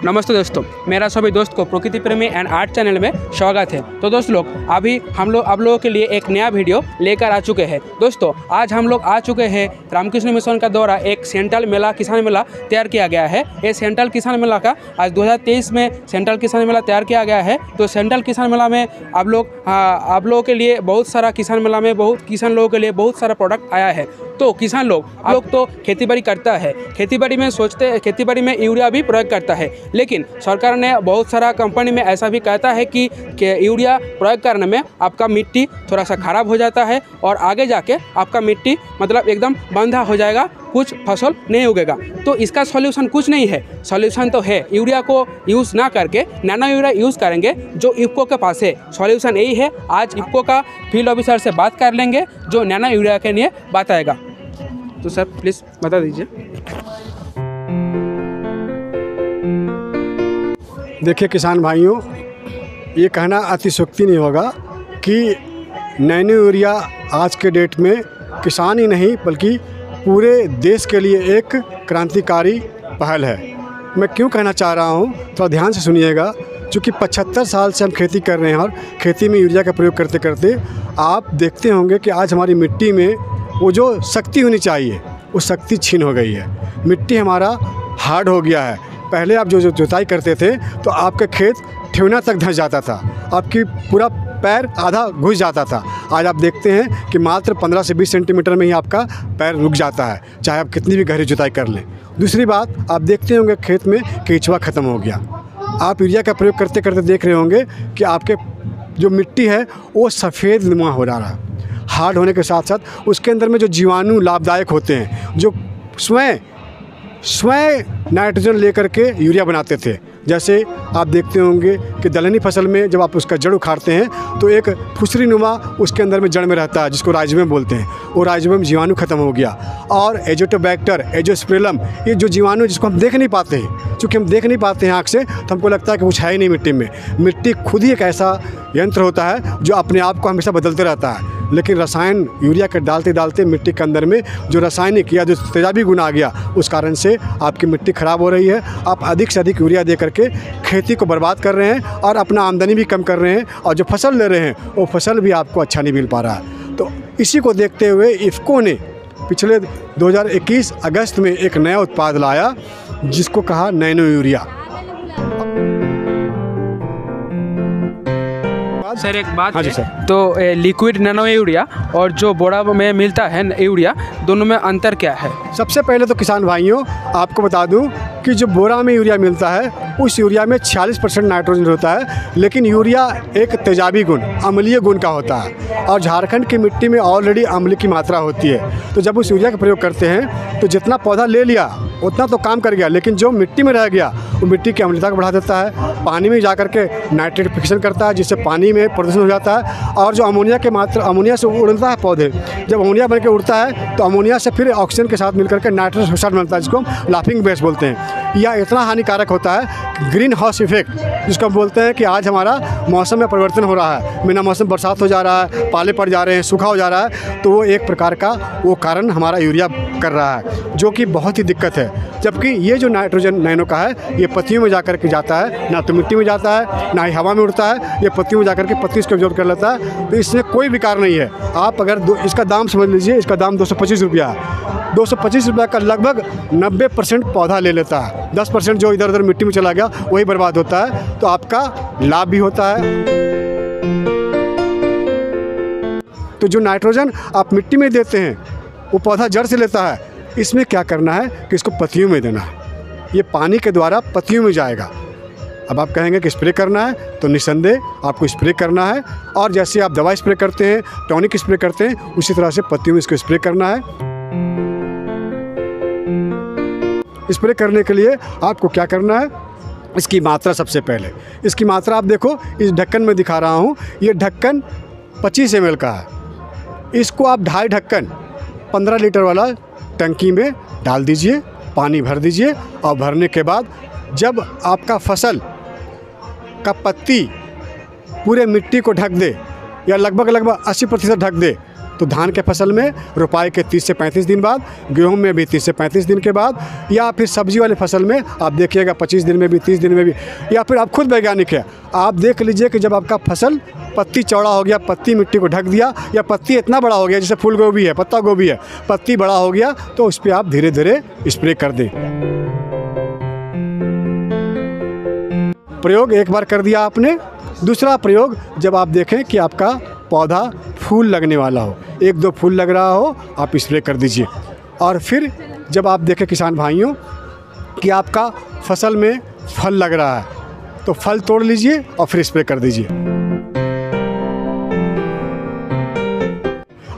नमस्ते दोस्तों, मेरा सभी दोस्त को प्रकृति प्रेमी एंड आर्ट चैनल में स्वागत है। तो दोस्त लोग अभी हम लोग आप लोगों के लिए एक नया वीडियो लेकर आ चुके हैं। दोस्तों आज हम लोग आ चुके हैं रामकृष्ण मिशन का द्वारा एक सेंट्रल मेला किसान मेला तैयार किया गया है। ये सेंट्रल किसान मेला का आज 2023 में सेंट्रल किसान मेला तैयार किया गया है। तो सेंट्रल किसान मेला में आप लोगों के लिए बहुत सारा किसान मेला में किसान लोगों के लिए बहुत सारा प्रोडक्ट आया है। तो किसान लोग तो खेती बाड़ी करता है, खेती बाड़ी में यूरिया भी प्रयोग करता है, लेकिन सरकार ने बहुत सारा कंपनी में ऐसा भी कहता है कि यूरिया प्रयोग करने में आपका मिट्टी थोड़ा सा ख़राब हो जाता है और आगे जाके आपका मिट्टी मतलब एकदम बंधा हो जाएगा, कुछ फसल नहीं उगेगा। तो इसका सॉल्यूशन कुछ नहीं है, सॉल्यूशन तो है यूरिया को यूज़ ना करके नैनो यूरिया यूज़ करेंगे जो इफ्को के पास है। सॉल्यूशन यही है। आज इफ्को का फील्ड ऑफिसर से बात कर लेंगे जो नैनो यूरिया के लिए बताएगा। तो सर प्लीज़ बता दीजिए। देखिए किसान भाइयों, ये कहना अतिशयोक्ति नहीं होगा कि नैनो यूरिया आज के डेट में किसान ही नहीं बल्कि पूरे देश के लिए एक क्रांतिकारी पहल है। मैं क्यों कहना चाह रहा हूँ, थोड़ा ध्यान से सुनिएगा। चूँकि 75 साल से हम खेती कर रहे हैं और खेती में यूरिया का प्रयोग करते करते आप देखते होंगे कि आज हमारी मिट्टी में वो जो शक्ति होनी चाहिए वो शक्ति छीन हो गई है। मिट्टी हमारा हार्ड हो गया है। पहले आप जो जुताई करते थे तो आपका खेत ठेवना तक धंस जाता था, आपकी पूरा पैर आधा घुस जाता था। आज आप देखते हैं कि मात्र 15 से 20 सेंटीमीटर में ही आपका पैर रुक जाता है, चाहे आप कितनी भी गहरी जुताई कर लें। दूसरी बात, आप देखते होंगे खेत में केंचुआ ख़त्म हो गया। आप यूरिया का प्रयोग करते करते देख रहे होंगे कि आपके जो मिट्टी है वो सफ़ेद नुमा हो रहा है। हार्ड होने के साथ साथ उसके अंदर में जो जीवाणु लाभदायक होते हैं, जो स्वयं नाइट्रोजन लेकर के यूरिया बनाते थे। जैसे आप देखते होंगे कि दलहनी फसल में जब आप उसका जड़ उखाड़ते हैं तो एक फुसरी नुमा उसके अंदर में जड़ में रहता है जिसको राइजोबियम बोलते हैं। वो राइजोबियम जीवाणु खत्म हो गया। और एजोटोबैक्टर, एजोस्पेरलम, ये जो जीवाणु जिसको हम देख नहीं पाते हैं, चूँकि हम देख नहीं पाते हैं आँख से, तो हमको लगता है कि कुछ है ही नहीं मिट्टी में। मिट्टी खुद ही एक ऐसा यंत्र होता है जो अपने आप को हमेशा बदलते रहता है। लेकिन रसायन यूरिया के डालते डालते मिट्टी के अंदर में जो रासायनिक या जो तेजाबी गुण आ गया, उस कारण से आपकी मिट्टी ख़राब हो रही है। आप अधिक से अधिक यूरिया दे करके खेती को बर्बाद कर रहे हैं और अपना आमदनी भी कम कर रहे हैं, और जो फसल ले रहे हैं वो फसल भी आपको अच्छा नहीं मिल पा रहा है। तो इसी को देखते हुए इफ्को ने पिछले 2021 अगस्त में एक नया उत्पाद लाया जिसको कहा नैनो यूरिया। सर एक बात हाँ जी है, सर। तो लिक्विड नैनो यूरिया और जो बोरा में मिलता है यूरिया, दोनों में अंतर क्या है? सबसे पहले तो किसान भाइयों आपको बता दूं कि जो बोरा में यूरिया मिलता है उस यूरिया में 46% नाइट्रोजन होता है, लेकिन यूरिया एक तेजाबी गुण, अम्लीय गुण का होता है और झारखंड की मिट्टी में ऑलरेडी अम्ल की मात्रा होती है। तो जब उस यूरिया का प्रयोग करते हैं तो जितना पौधा ले लिया उतना तो काम कर गया, लेकिन जो मिट्टी में रह गया वो मिट्टी की अम्लता को बढ़ा देता है। पानी में जा करके नाइट्रेट फिक्सेशन करता है जिससे पानी में प्रदूषण हो जाता है। और जो अमोनिया से उड़ता है पौधे, जब अमोनिया बन के उड़ता है तो अमोनिया से फिर ऑक्सीजन के साथ मिलकर के नाइट्रस ऑक्साइड बनता है जिसको हम लाफिंग गैस बोलते हैं। यह इतना हानिकारक होता है, ग्रीन हाउस इफेक्ट जिसको हम बोलते हैं कि आज हमारा मौसम में परिवर्तन हो रहा है, बिना मौसम बरसात हो जा रहा है, पाले पड़ जा रहे हैं, सूखा हो जा रहा है, तो वो एक प्रकार का वो कारण हमारा यूरिया कर रहा है, जो कि बहुत ही दिक्कत है। जबकि ये जो नाइट्रोजन नैनो का है ये पत्तियों में जाकर के जाता है, ना तो मिट्टी में जाता है ना ही हवा में उड़ता है, ये पत्तियों में जाकर के पत्ती इसको एब्जॉर्ब कर लेता है। तो इसमें कोई विकार नहीं है। आप अगर इसका दाम समझ लीजिए, इसका दाम 225 रुपया है। 225 रुपये का लगभग 90% पौधा ले लेता है, 10% जो इधर उधर मिट्टी में चला गया वही बर्बाद होता है। तो आपका लाभ भी होता है। तो जो नाइट्रोजन आप मिट्टी में देते हैं वो पौधा जड़ से लेता है। इसमें क्या करना है कि इसको पत्तियों में देना है, ये पानी के द्वारा पत्तियों में जाएगा। अब आप कहेंगे कि स्प्रे करना है, तो निस्संदेह आपको स्प्रे करना है। और जैसे आप दवा स्प्रे करते हैं, टॉनिक स्प्रे करते हैं, उसी तरह से पत्तियों में इसको स्प्रे करना है। स्प्रे करने के लिए आपको क्या करना है, इसकी मात्रा सबसे पहले, इसकी मात्रा आप देखो इस ढक्कन में दिखा रहा हूँ। ये ढक्कन 25 ml का है। इसको आप 2.5 ढक्कन 15 लीटर वाला टंकी में डाल दीजिए, पानी भर दीजिए। और भरने के बाद जब आपका फसल का पत्ती पूरे मिट्टी को ढक दे या लगभग 80% ढक दे, तो धान के फसल में रोपाई के 30 से 35 दिन बाद, गेहूं में भी 30 से 35 दिन के बाद, या फिर सब्जी वाले फसल में आप देखिएगा 25 दिन में भी, 30 दिन में भी, या फिर आप खुद वैज्ञानिक है, आप देख लीजिए कि जब आपका फसल पत्ती चौड़ा हो गया, पत्ती मिट्टी को ढक दिया, या पत्ती इतना बड़ा हो गया जैसे फूल गोभी है, पत्ता गोभी है, पत्ती बड़ा हो गया, तो उस पर आप धीरे धीरे स्प्रे कर दें। प्रयोग एक बार कर दिया आपने। दूसरा प्रयोग, जब आप देखें कि आपका पौधा फूल लगने वाला हो, 1-2 फूल लग रहा हो, आप स्प्रे कर दीजिए। और फिर जब आप देखें किसान भाइयों कि आपका फसल में फल लग रहा है, तो फल तोड़ लीजिए और फिर स्प्रे कर दीजिए।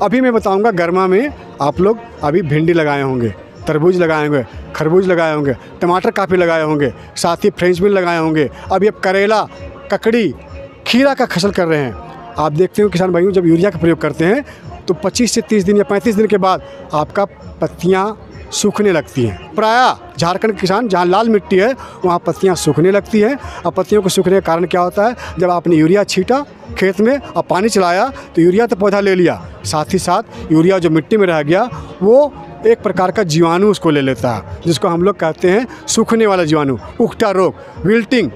अभी मैं बताऊंगा, गर्मा में आप लोग अभी भिंडी लगाए होंगे, तरबूज लगाए होंगे, खरबूज लगाए होंगे, टमाटर काफ़ी लगाए होंगे, साथ ही फ्रेंच बीन लगाए होंगे, अभी अब करेला, ककड़ी, खीरा का फसल कर रहे हैं। आप देखते हो किसान भाइयों, जब यूरिया का प्रयोग करते हैं तो 25 से 30 दिन या 35 दिन के बाद आपका पत्तियां सूखने लगती हैं। प्रायः झारखंड के किसान जहाँ लाल मिट्टी है वहाँ पत्तियां सूखने लगती हैं। और पत्तियों को सूखने का कारण क्या होता है, जब आपने यूरिया छीटा खेत में और पानी चलाया तो यूरिया तो पौधा ले लिया, साथ ही साथ यूरिया जो मिट्टी में रह गया वो एक प्रकार का जीवाणु उसको ले लेता है, जिसको हम लोग कहते हैं सूखने वाला जीवाणु, उकठा रोग, विल्टिंग।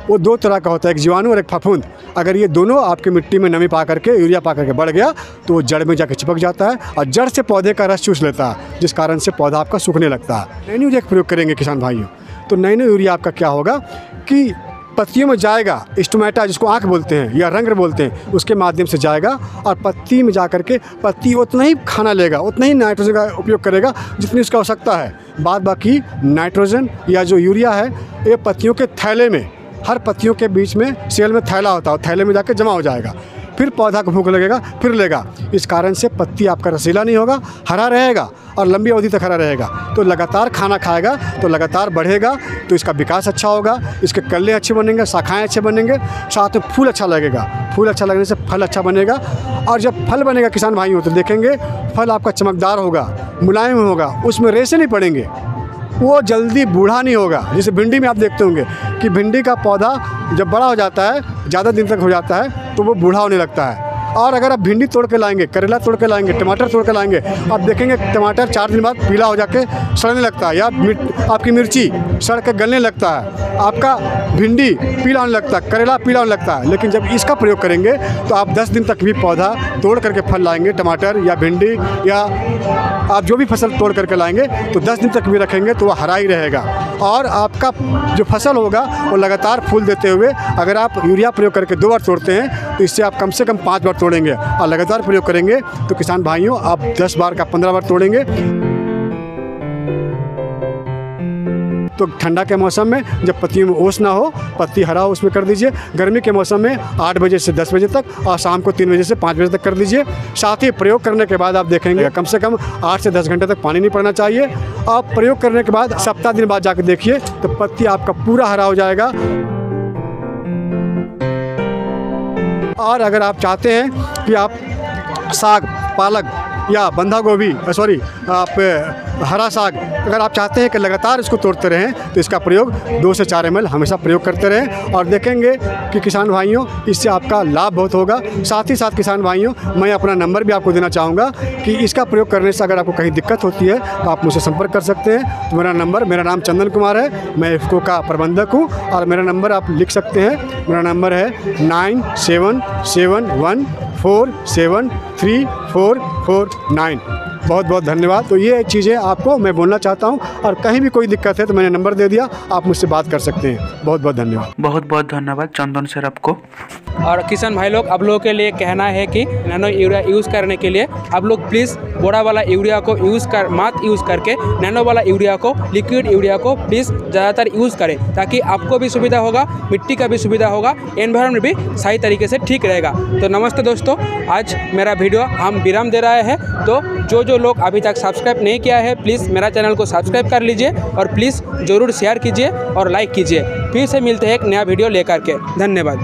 वो 2 तरह का होता है, एक जीवाणु और एक फफूंद। अगर ये दोनों आपके मिट्टी में नमी पा करके, यूरिया पा करके बढ़ गया तो वो जड़ में जाकर चिपक जाता है और जड़ से पौधे का रस चूस लेता है, जिस कारण से पौधा आपका सूखने लगता है। नैनो यूरिया का प्रयोग करेंगे किसान भाइयों, तो नैनो यूरिया आपका क्या होगा कि पत्तियों में जाएगा, स्टोमेटा जिसको आँख बोलते हैं या रंग बोलते हैं, उसके माध्यम से जाएगा और पत्ती में जा करके पत्ती उतना ही खाना लेगा, उतना ही नाइट्रोजन का उपयोग करेगा जितनी उसकी आवश्यकता है। बाद बाकी नाइट्रोजन या जो यूरिया है ये पत्तियों के थैले में, हर पत्तियों के बीच में सेल में थैला होता है, थैले में जाकर जमा हो जाएगा, फिर पौधा को भूख लगेगा फिर लेगा। इस कारण से पत्ती आपका रसीला नहीं होगा, हरा रहेगा और लंबी अवधि तक हरा रहेगा। तो लगातार खाना खाएगा तो लगातार बढ़ेगा, तो इसका विकास अच्छा होगा, इसके कल्ले अच्छे बनेंगे, शाखाएं अच्छे बनेंगे, साथ में फूल अच्छा लगेगा। फूल अच्छा लगने से फल अच्छा बनेगा, और जब फल बनेगा किसान भाइयों तो देखेंगे फल आपका चमकदार होगा, मुलायम होगा, उसमें रेशे नहीं पड़ेंगे, वो जल्दी बूढ़ा नहीं होगा। जैसे भिंडी में आप देखते होंगे कि भिंडी का पौधा जब बड़ा हो जाता है, ज़्यादा दिन तक हो जाता है, तो वो बूढ़ा होने लगता है। और अगर आप भिंडी तोड़ के लाएंगे, करेला तोड़ के लाएंगे, टमाटर तोड़ के लाएंगे, आप देखेंगे टमाटर 4 दिन बाद पीला हो जाके सड़ने लगता है, या आपकी मिर्ची सड़ के गलने लगता है, आपका भिंडी पीला होने लगता है, करेला पीला होने लगता है। लेकिन जब इसका प्रयोग करेंगे तो आप 10 दिन तक भी पौधा तोड़ करके फल लाएंगे, टमाटर या भिंडी या आप जो भी फसल तोड़ करके लाएंगे तो 10 दिन तक भी रखेंगे तो वह हरा ही रहेगा। और आपका जो फसल होगा वो लगातार फूल देते हुए, अगर आप यूरिया प्रयोग करके 2 बार तोड़ते हैं तो इससे आप कम से कम 5 बार तोड़ेंगे, और लगातार प्रयोग करेंगे तो किसान भाइयों आप 10 बार का 15 बार तोड़ेंगे। तो ठंडा के मौसम में जब पत्तियों में ओस ना हो, पत्ती हरा हो, उसमें कर दीजिए। गर्मी के मौसम में 8 बजे से 10 बजे तक, और शाम को 3 बजे से 5 बजे तक कर दीजिए। साथ ही प्रयोग करने के बाद आप देखेंगे कम से कम 8 से 10 घंटे तक पानी नहीं पड़ना चाहिए। आप प्रयोग करने के बाद सप्ताह दिन बाद जाकर देखिए तो पत्ती आपका पूरा हरा हो जाएगा। और अगर आप चाहते हैं कि आप साग, पालक या बंधा गोभी, आप हरा साग, अगर आप चाहते हैं कि लगातार इसको तोड़ते रहें तो इसका प्रयोग 2 से 4 ml हमेशा प्रयोग करते रहें, और देखेंगे कि किसान भाइयों इससे आपका लाभ बहुत होगा। साथ ही साथ किसान भाइयों मैं अपना नंबर भी आपको देना चाहूँगा कि इसका प्रयोग करने से अगर आपको कहीं दिक्कत होती है तो आप मुझसे संपर्क कर सकते हैं। तो मेरा नाम चंदन कुमार है, मैं इफ़को का प्रबंधक हूँ, और मेरा नंबर आप लिख सकते हैं। मेरा नंबर है 9771473449। बहुत बहुत धन्यवाद। तो ये चीज़ें आपको मैं बोलना चाहता हूँ, और कहीं भी कोई दिक्कत है तो मैंने नंबर दे दिया, आप मुझसे बात कर सकते हैं। बहुत बहुत धन्यवाद। बहुत बहुत धन्यवाद चंदन सर आपको। और किसान भाई लोग, आप लोगों के लिए कहना है कि नैनो यूरिया यूज़ करने के लिए आप लोग प्लीज़ बोरा वाला यूरिया को मत यूज़ करके नैनो वाला यूरिया को, लिक्विड यूरिया को प्लीज़ ज़्यादातर यूज़ करें, ताकि आपको भी सुविधा होगा, मिट्टी का भी सुविधा होगा, एनवायरनमेंट भी सही तरीके से ठीक रहेगा। तो नमस्ते दोस्तों, आज मेरा वीडियो हम विराम दे रहे हैं। तो जो लोग अभी तक सब्सक्राइब नहीं किया है प्लीज़ मेरा चैनल को सब्सक्राइब कर लीजिए, और प्लीज़ ज़रूर शेयर कीजिए और लाइक कीजिए। फिर से मिलते हैं एक नया वीडियो लेकर के। धन्यवाद।